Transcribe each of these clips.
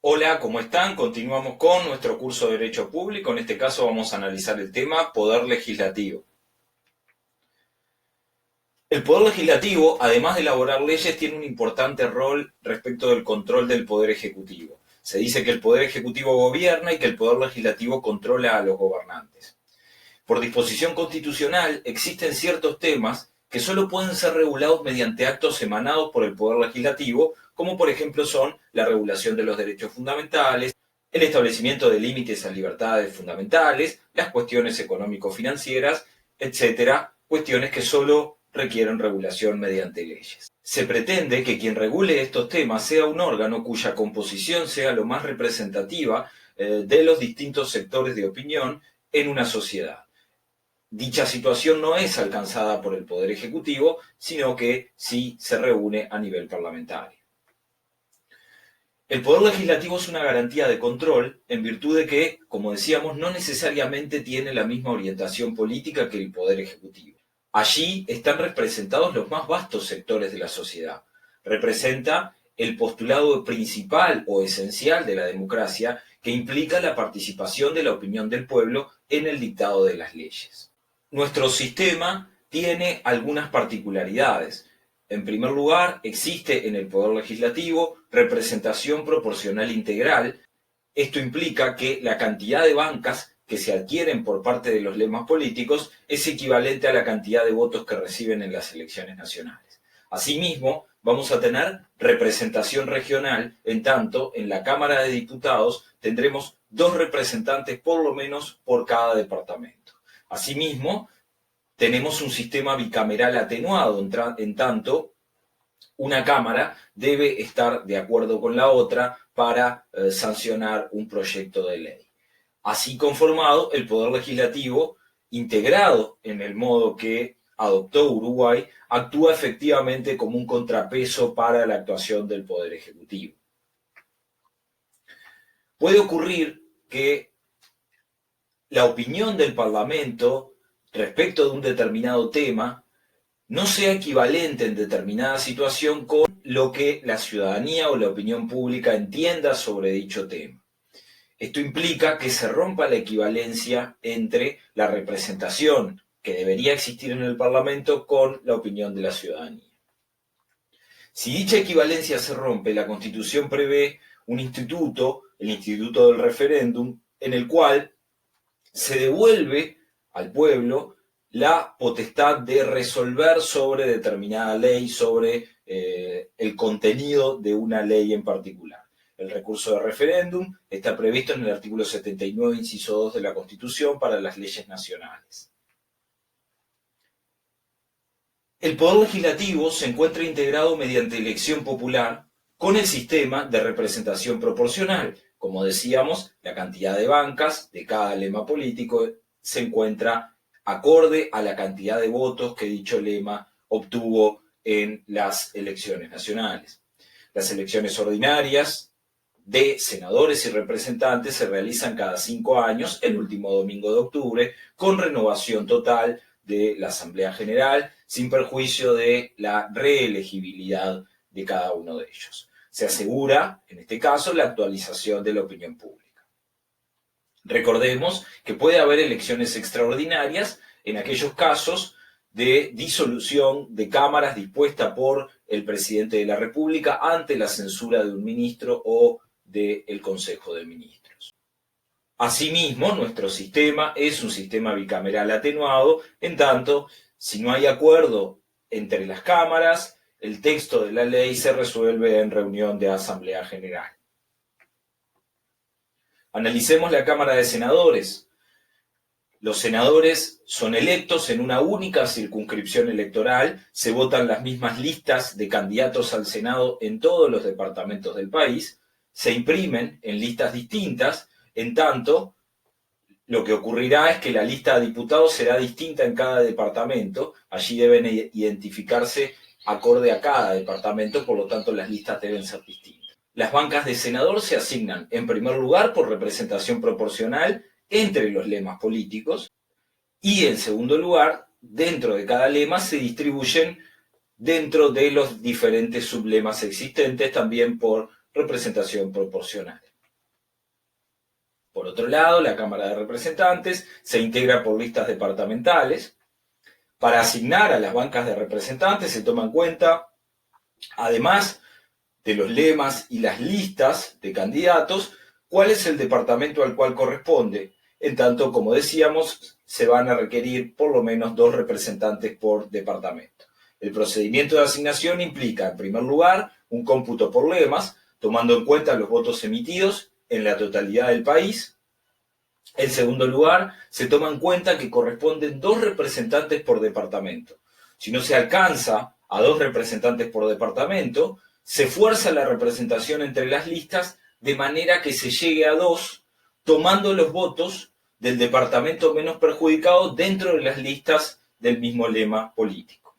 Hola, ¿cómo están? Continuamos con nuestro curso de Derecho Público. En este caso vamos a analizar el tema Poder Legislativo. El Poder Legislativo, además de elaborar leyes, tiene un importante rol respecto del control del Poder Ejecutivo. Se dice que el Poder Ejecutivo gobierna y que el Poder Legislativo controla a los gobernantes. Por disposición constitucional, existen ciertos temas que solo pueden ser regulados mediante actos emanados por el Poder Legislativo, como por ejemplo son la regulación de los derechos fundamentales, el establecimiento de límites a libertades fundamentales, las cuestiones económico-financieras, etcétera, cuestiones que solo requieren regulación mediante leyes. Se pretende que quien regule estos temas sea un órgano cuya composición sea lo más representativa de los distintos sectores de opinión en una sociedad. Dicha situación no es alcanzada por el Poder Ejecutivo, sino que sí se reúne a nivel parlamentario. El Poder Legislativo es una garantía de control en virtud de que, como decíamos, no necesariamente tiene la misma orientación política que el Poder Ejecutivo. Allí están representados los más vastos sectores de la sociedad. Representa el postulado principal o esencial de la democracia, que implica la participación de la opinión del pueblo en el dictado de las leyes. Nuestro sistema tiene algunas particularidades. En primer lugar, existe en el Poder Legislativo representación proporcional integral. Esto implica que la cantidad de bancas que se adquieren por parte de los lemas políticos es equivalente a la cantidad de votos que reciben en las elecciones nacionales. Asimismo, vamos a tener representación regional, en tanto en la Cámara de Diputados tendremos 2 representantes por lo menos por cada departamento. Asimismo, tenemos un sistema bicameral atenuado, en tanto una Cámara debe estar de acuerdo con la otra para sancionar un proyecto de ley. Así conformado, el Poder Legislativo, integrado en el modo que adoptó Uruguay, actúa efectivamente como un contrapeso para la actuación del Poder Ejecutivo. Puede ocurrir que la opinión del Parlamento respecto de un determinado tema no sea equivalente en determinada situación con lo que la ciudadanía o la opinión pública entienda sobre dicho tema. Esto implica que se rompa la equivalencia entre la representación que debería existir en el Parlamento con la opinión de la ciudadanía. Si dicha equivalencia se rompe, la Constitución prevé un instituto, el instituto del referéndum, en el cual se devuelve al pueblo la potestad de resolver sobre determinada ley, sobre el contenido de una ley en particular. El recurso de referéndum está previsto en el artículo 79, inciso 2 de la Constitución para las leyes nacionales. El Poder Legislativo se encuentra integrado mediante elección popular con el sistema de representación proporcional. Como decíamos, la cantidad de bancas de cada lema político se encuentra acorde a la cantidad de votos que dicho lema obtuvo en las elecciones nacionales. Las elecciones ordinarias de senadores y representantes se realizan cada 5 años, el último domingo de octubre, con renovación total de la Asamblea General, sin perjuicio de la reelegibilidad de cada uno de ellos. Se asegura, en este caso, la actualización de la opinión pública. Recordemos que puede haber elecciones extraordinarias en aquellos casos de disolución de cámaras dispuesta por el presidente de la República ante la censura de un ministro o del Consejo de Ministros. Asimismo, nuestro sistema es un sistema bicameral atenuado, en tanto, si no hay acuerdo entre las cámaras, el texto de la ley se resuelve en reunión de Asamblea General. Analicemos la Cámara de Senadores. Los senadores son electos en una única circunscripción electoral, se votan las mismas listas de candidatos al Senado en todos los departamentos del país, se imprimen en listas distintas, en tanto, lo que ocurrirá es que la lista de diputados será distinta en cada departamento, allí deben identificarse acorde a cada departamento, por lo tanto las listas deben ser distintas. Las bancas de senador se asignan en primer lugar por representación proporcional entre los lemas políticos y en segundo lugar, dentro de cada lema se distribuyen dentro de los diferentes sublemas existentes también por representación proporcional. Por otro lado, la Cámara de Representantes se integra por listas departamentales. Para asignar a las bancas de representantes se toma en cuenta, además de los lemas y las listas de candidatos, cuál es el departamento al cual corresponde. En tanto, como decíamos, se van a requerir por lo menos 2 representantes por departamento. El procedimiento de asignación implica, en primer lugar, un cómputo por lemas, tomando en cuenta los votos emitidos en la totalidad del país. En segundo lugar, se toma en cuenta que corresponden 2 representantes por departamento. Si no se alcanza a 2 representantes por departamento, se fuerza la representación entre las listas de manera que se llegue a 2, tomando los votos del departamento menos perjudicado dentro de las listas del mismo lema político.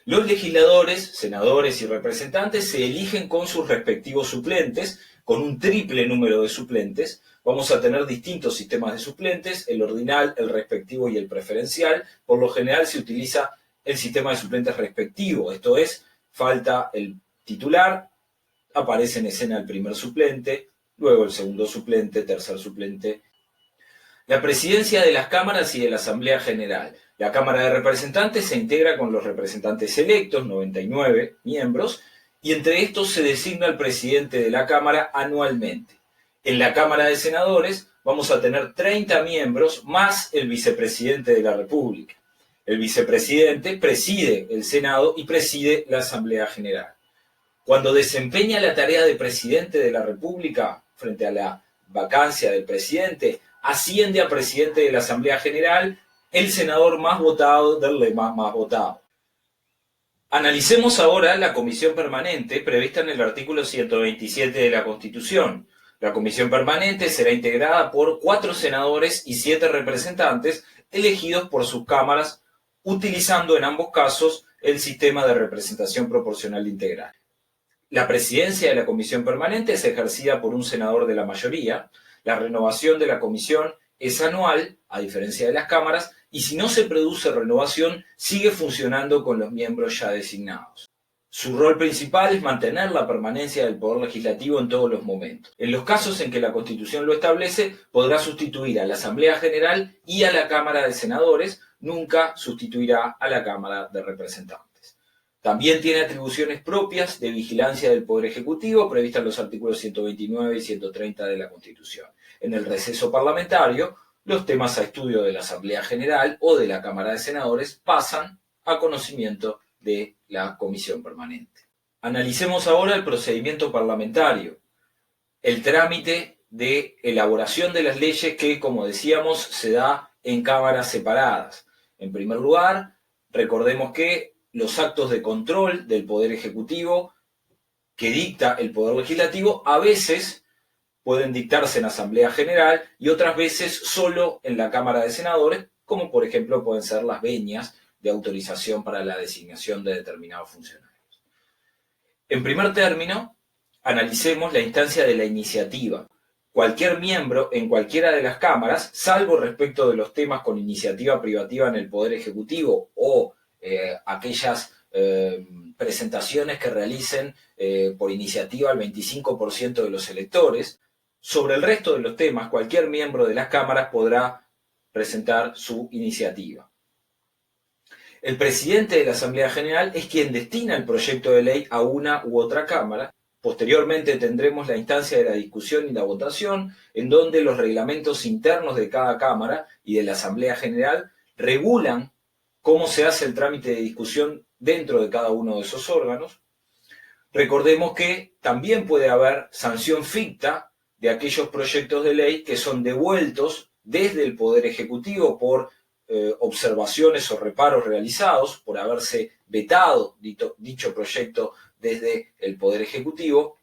Los legisladores, senadores y representantes se eligen con sus respectivos suplentes, con un triple número de suplentes. Vamos a tener distintos sistemas de suplentes, el ordinal, el respectivo y el preferencial. Por lo general se utiliza el sistema de suplentes respectivo, esto es, falta el titular, aparece en escena el primer suplente, luego el segundo suplente, tercer suplente. La presidencia de las cámaras y de la Asamblea General. La Cámara de Representantes se integra con los representantes electos, 99 miembros, y entre estos se designa el presidente de la Cámara anualmente. En la Cámara de Senadores vamos a tener 30 miembros más el vicepresidente de la República. El vicepresidente preside el Senado y preside la Asamblea General. Cuando desempeña la tarea de presidente de la República, frente a la vacancia del presidente, asciende a presidente de la Asamblea General el senador más votado del lema más votado. Analicemos ahora la comisión permanente prevista en el artículo 127 de la Constitución. La comisión permanente será integrada por 4 senadores y 7 representantes elegidos por sus cámaras, utilizando en ambos casos el sistema de representación proporcional integral. La presidencia de la comisión permanente es ejercida por un senador de la mayoría. La renovación de la comisión es anual, a diferencia de las cámaras, y si no se produce renovación, sigue funcionando con los miembros ya designados. Su rol principal es mantener la permanencia del Poder Legislativo en todos los momentos. En los casos en que la Constitución lo establece, podrá sustituir a la Asamblea General y a la Cámara de Senadores, nunca sustituirá a la Cámara de Representantes. También tiene atribuciones propias de vigilancia del Poder Ejecutivo, previstas en los artículos 129 y 130 de la Constitución. En el receso parlamentario, los temas a estudio de la Asamblea General o de la Cámara de Senadores pasan a conocimiento de la Comisión Permanente. Analicemos ahora el procedimiento parlamentario, el trámite de elaboración de las leyes que, como decíamos, se da en cámaras separadas. En primer lugar, recordemos que los actos de control del Poder Ejecutivo que dicta el Poder Legislativo a veces pueden dictarse en Asamblea General y otras veces solo en la Cámara de Senadores, como por ejemplo pueden ser las venias de autorización para la designación de determinados funcionarios. En primer término, analicemos la instancia de la iniciativa. Cualquier miembro en cualquiera de las cámaras, salvo respecto de los temas con iniciativa privativa en el Poder Ejecutivo o aquellas presentaciones que realicen por iniciativa el 25% de los electores, sobre el resto de los temas, cualquier miembro de las cámaras podrá presentar su iniciativa. El presidente de la Asamblea General es quien destina el proyecto de ley a una u otra cámara. Posteriormente tendremos la instancia de la discusión y la votación, en donde los reglamentos internos de cada cámara y de la Asamblea General regulan cómo se hace el trámite de discusión dentro de cada uno de esos órganos. Recordemos que también puede haber sanción ficta de aquellos proyectos de ley que son devueltos desde el Poder Ejecutivo por observaciones o reparos realizados, por haberse vetado dicho proyecto desde el Poder Ejecutivo,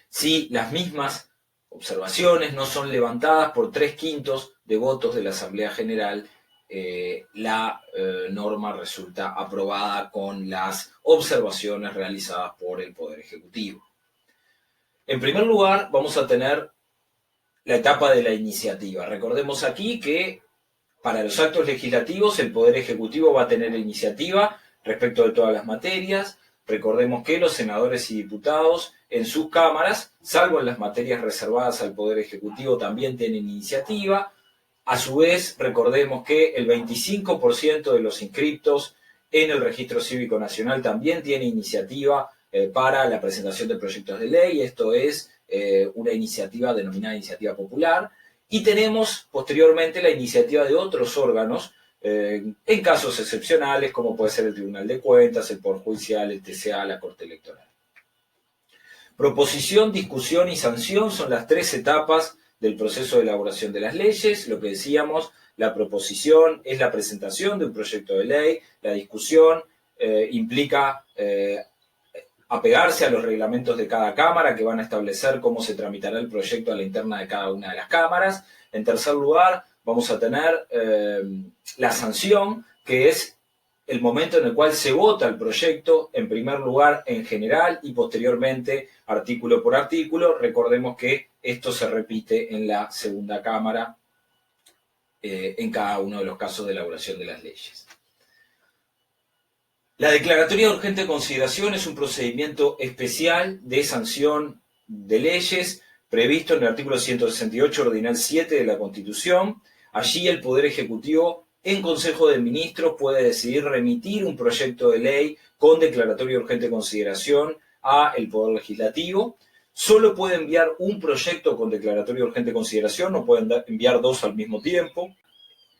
si las mismas observaciones no son levantadas por 3/5 de votos de la Asamblea General, la norma resulta aprobada con las observaciones realizadas por el Poder Ejecutivo. En primer lugar, vamos a tener la etapa de la iniciativa. Recordemos aquí que para los actos legislativos el Poder Ejecutivo va a tener iniciativa respecto de todas las materias. Recordemos que los senadores y diputados en sus cámaras, salvo en las materias reservadas al Poder Ejecutivo, también tienen iniciativa. A su vez, recordemos que el 25% de los inscriptos en el Registro Cívico Nacional también tiene iniciativa para la presentación de proyectos de ley. Esto es una iniciativa denominada iniciativa popular. Y tenemos posteriormente la iniciativa de otros órganos en casos excepcionales, como puede ser el Tribunal de Cuentas, el Poder Judicial, el TCA, la Corte Electoral. Proposición, discusión y sanción son las tres etapas del proceso de elaboración de las leyes. Lo que decíamos, la proposición es la presentación de un proyecto de ley, la discusión implica apegarse a los reglamentos de cada cámara que van a establecer cómo se tramitará el proyecto a la interna de cada una de las cámaras. En tercer lugar, vamos a tener la sanción, que es el momento en el cual se vota el proyecto, en primer lugar en general y posteriormente artículo por artículo. Recordemos que esto se repite en la segunda cámara en cada uno de los casos de elaboración de las leyes. La declaratoria de urgente consideración es un procedimiento especial de sanción de leyes previsto en el artículo 168, ordinal 7 de la Constitución. Allí el Poder Ejecutivo, en Consejo de Ministros, puede decidir remitir un proyecto de ley con declaratoria de urgente consideración al Poder Legislativo. Solo puede enviar un proyecto con declaratoria de urgente consideración, no pueden enviar dos al mismo tiempo.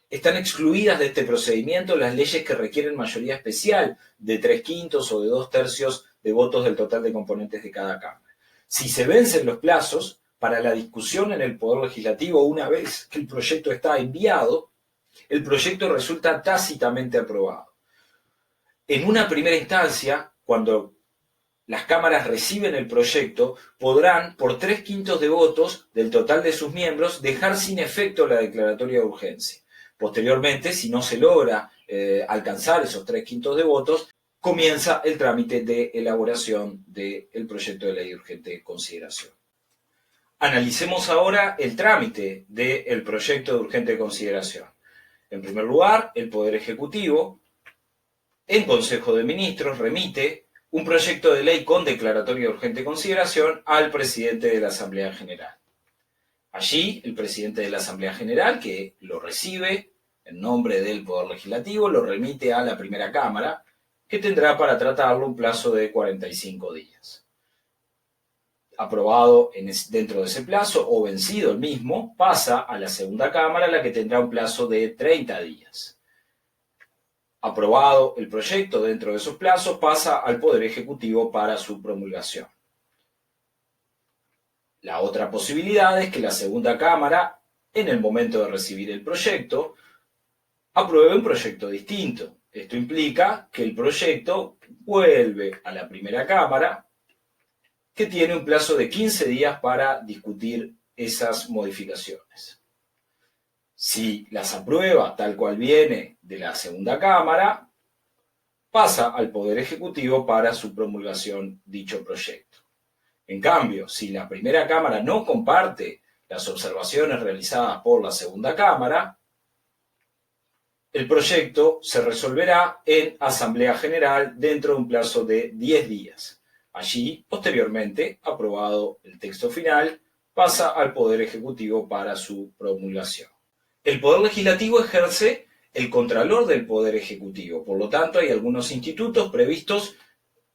Están excluidas de este procedimiento las leyes que requieren mayoría especial de 3/5 o de 2/3 de votos del total de componentes de cada Cámara. Si se vencen los plazos para la discusión en el Poder Legislativo, una vez que el proyecto está enviado, el proyecto resulta tácitamente aprobado. En una primera instancia, cuando las cámaras reciben el proyecto, podrán, por 3/5 de votos del total de sus miembros, dejar sin efecto la declaratoria de urgencia. Posteriormente, si no se logra alcanzar esos 3/5 de votos, comienza el trámite de elaboración del proyecto de ley de urgente consideración. Analicemos ahora el trámite del proyecto de urgente consideración. En primer lugar, el Poder Ejecutivo, en Consejo de Ministros, remite un proyecto de ley con declaratoria de urgente consideración al presidente de la Asamblea General. Allí, el presidente de la Asamblea General, que lo recibe en nombre del Poder Legislativo, lo remite a la primera Cámara, que tendrá para tratarlo un plazo de 45 días. Aprobado dentro de ese plazo o vencido el mismo, pasa a la segunda Cámara, la que tendrá un plazo de 30 días. Aprobado el proyecto dentro de esos plazos, pasa al Poder Ejecutivo para su promulgación. La otra posibilidad es que la segunda Cámara, en el momento de recibir el proyecto, apruebe un proyecto distinto. Esto implica que el proyecto vuelve a la primera Cámara, que tiene un plazo de 15 días para discutir esas modificaciones. Si las aprueba tal cual viene de la segunda Cámara, pasa al Poder Ejecutivo para su promulgación dicho proyecto. En cambio, si la primera Cámara no comparte las observaciones realizadas por la segunda Cámara, el proyecto se resolverá en Asamblea General dentro de un plazo de 10 días. Allí, posteriormente, aprobado el texto final, pasa al Poder Ejecutivo para su promulgación. El Poder Legislativo ejerce el contralor del Poder Ejecutivo, por lo tanto hay algunos institutos previstos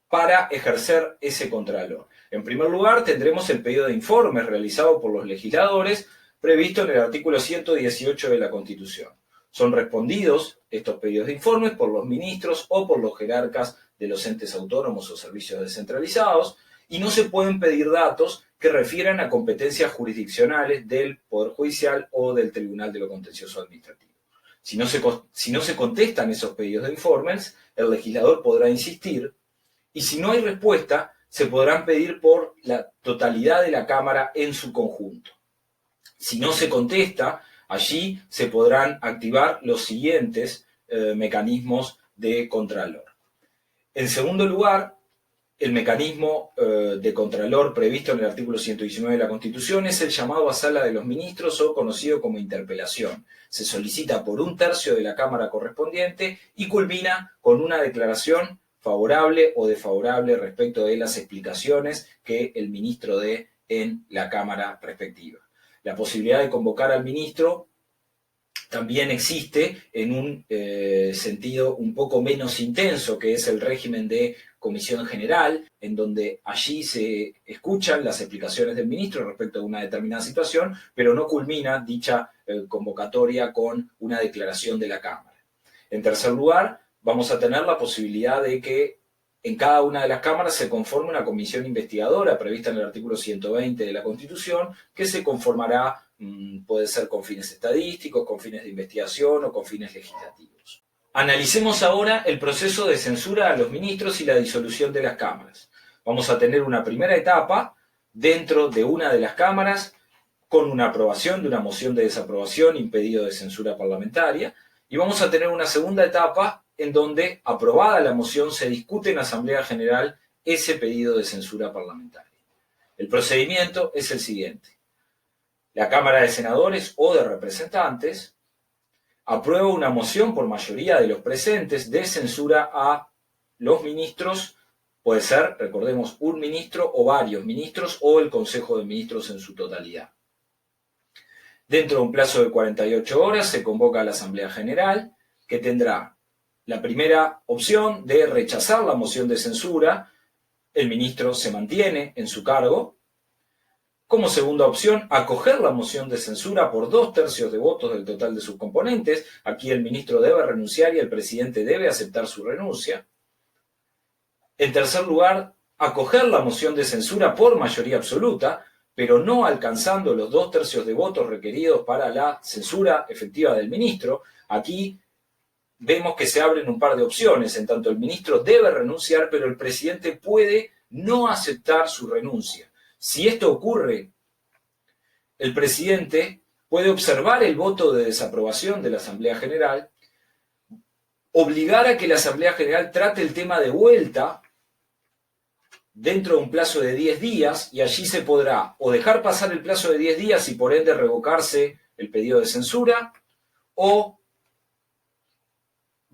para ejercer ese contralor. En primer lugar, tendremos el pedido de informes realizado por los legisladores, previsto en el artículo 118 de la Constitución. Son respondidos estos pedidos de informes por los ministros o por los jerarcas de los entes autónomos o servicios descentralizados, y no se pueden pedir datos que refieran a competencias jurisdiccionales del Poder Judicial o del Tribunal de lo Contencioso Administrativo. Si no se contestan esos pedidos de informes, el legislador podrá insistir, y si no hay respuesta, se podrán pedir por la totalidad de la Cámara en su conjunto. Si no se contesta, allí se podrán activar los siguientes mecanismos de contralor. En segundo lugar, el mecanismo de contralor previsto en el artículo 119 de la Constitución es el llamado a sala de los ministros o conocido como interpelación. Se solicita por 1/3 de la Cámara correspondiente y culmina con una declaración favorable o desfavorable respecto de las explicaciones que el ministro dé en la Cámara respectiva. La posibilidad de convocar al ministro también existe en un sentido un poco menos intenso, que es el régimen de comisión general, en donde allí se escuchan las explicaciones del ministro respecto a una determinada situación, pero no culmina dicha convocatoria con una declaración de la Cámara. En tercer lugar, vamos a tener la posibilidad de que en cada una de las cámaras se conforme una comisión investigadora prevista en el artículo 120 de la Constitución, que se conformará, puede ser con fines estadísticos, con fines de investigación o con fines legislativos. Analicemos ahora el proceso de censura a los ministros y la disolución de las cámaras. Vamos a tener una primera etapa dentro de una de las cámaras con una aprobación de una moción de desaprobación, impedido de censura parlamentaria, y vamos a tener una segunda etapa en donde, aprobada la moción, se discute en Asamblea General ese pedido de censura parlamentaria. El procedimiento es el siguiente. La Cámara de Senadores o de Representantes aprueba una moción por mayoría de los presentes de censura a los ministros, puede ser, recordemos, un ministro o varios ministros o el Consejo de Ministros en su totalidad. Dentro de un plazo de 48 horas se convoca a la Asamblea General, que tendrá la primera opción de rechazar la moción de censura, el ministro se mantiene en su cargo. Como segunda opción, acoger la moción de censura por 2/3 de votos del total de sus componentes. Aquí el ministro debe renunciar y el presidente debe aceptar su renuncia. En tercer lugar, acoger la moción de censura por mayoría absoluta, pero no alcanzando los 2/3 de votos requeridos para la censura efectiva del ministro. Aquí vemos que se abren un par de opciones, en tanto el ministro debe renunciar, pero el presidente puede no aceptar su renuncia. Si esto ocurre, el presidente puede observar el voto de desaprobación de la Asamblea General, obligar a que la Asamblea General trate el tema de vuelta dentro de un plazo de 10 días, y allí se podrá o dejar pasar el plazo de 10 días y por ende revocarse el pedido de censura, o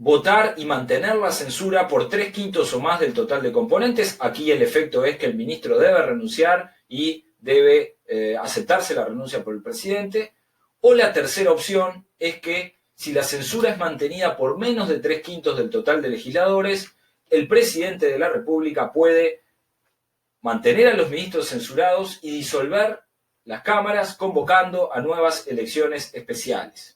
votar y mantener la censura por 3/5 o más del total de componentes. Aquí el efecto es que el ministro debe renunciar y debe aceptarse la renuncia por el presidente. O la tercera opción es que si la censura es mantenida por menos de 3/5 del total de legisladores, el presidente de la República puede mantener a los ministros censurados y disolver las cámaras convocando a nuevas elecciones especiales.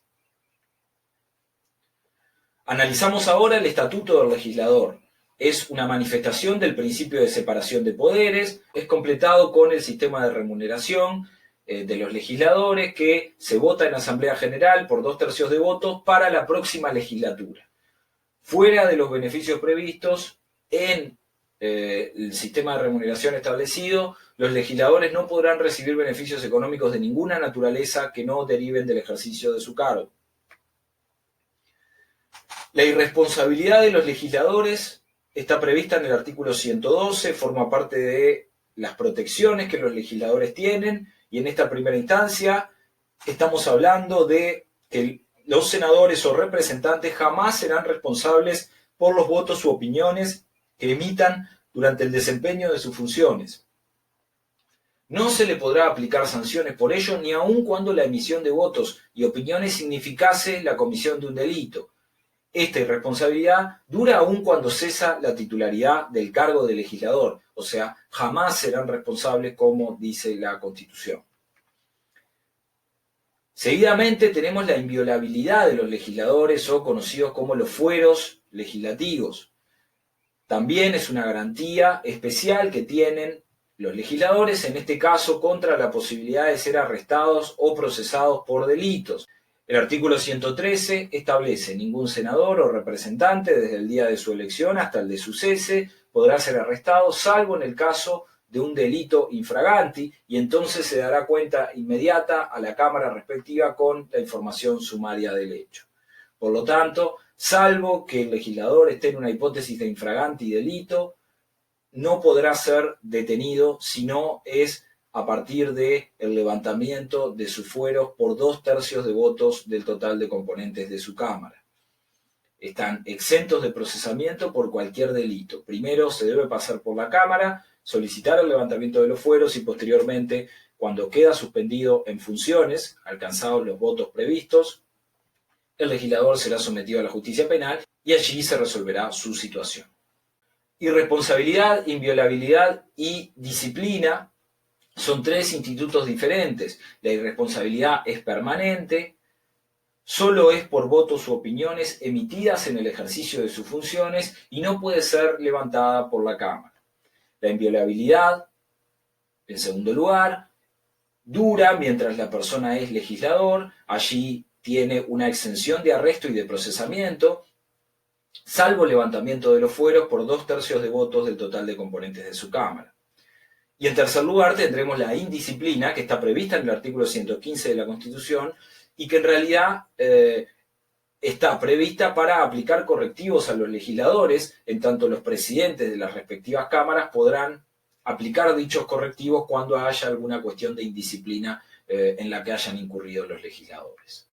Analizamos ahora el Estatuto del Legislador. Es una manifestación del principio de separación de poderes, es completado con el sistema de remuneración de los legisladores que se vota en Asamblea General por 2/3 de votos para la próxima legislatura. Fuera de los beneficios previstos en el sistema de remuneración establecido, los legisladores no podrán recibir beneficios económicos de ninguna naturaleza que no deriven del ejercicio de su cargo. La irresponsabilidad de los legisladores está prevista en el artículo 112, forma parte de las protecciones que los legisladores tienen, y en esta primera instancia estamos hablando de que los senadores o representantes jamás serán responsables por los votos u opiniones que emitan durante el desempeño de sus funciones. No se le podrá aplicar sanciones por ello, ni aun cuando la emisión de votos y opiniones significase la comisión de un delito. Esta irresponsabilidad dura aún cuando cesa la titularidad del cargo de legislador, o sea, jamás serán responsables como dice la Constitución. Seguidamente tenemos la inviolabilidad de los legisladores o conocidos como los fueros legislativos. También es una garantía especial que tienen los legisladores, en este caso contra la posibilidad de ser arrestados o procesados por delitos. El artículo 113 establece: ningún senador o representante desde el día de su elección hasta el de su cese podrá ser arrestado, salvo en el caso de un delito infraganti, y entonces se dará cuenta inmediata a la Cámara respectiva con la información sumaria del hecho. Por lo tanto, salvo que el legislador esté en una hipótesis de infraganti y delito, no podrá ser detenido si no es a partir del levantamiento de sus fueros por 2/3 de votos del total de componentes de su Cámara. están exentos de procesamiento por cualquier delito. Primero se debe pasar por la Cámara, solicitar el levantamiento de los fueros y posteriormente, cuando queda suspendido en funciones, alcanzados los votos previstos, el legislador será sometido a la justicia penal y allí se resolverá su situación. Irresponsabilidad, inviolabilidad y disciplina son tres institutos diferentes. La irresponsabilidad es permanente, solo es por votos u opiniones emitidas en el ejercicio de sus funciones y no puede ser levantada por la Cámara. La inviolabilidad, en segundo lugar, dura mientras la persona es legislador, allí tiene una exención de arresto y de procesamiento, salvo levantamiento de los fueros por 2/3 de votos del total de componentes de su Cámara. Y en tercer lugar tendremos la indisciplina, que está prevista en el artículo 115 de la Constitución y que en realidad está prevista para aplicar correctivos a los legisladores, en tanto los presidentes de las respectivas cámaras podrán aplicar dichos correctivos cuando haya alguna cuestión de indisciplina en la que hayan incurrido los legisladores.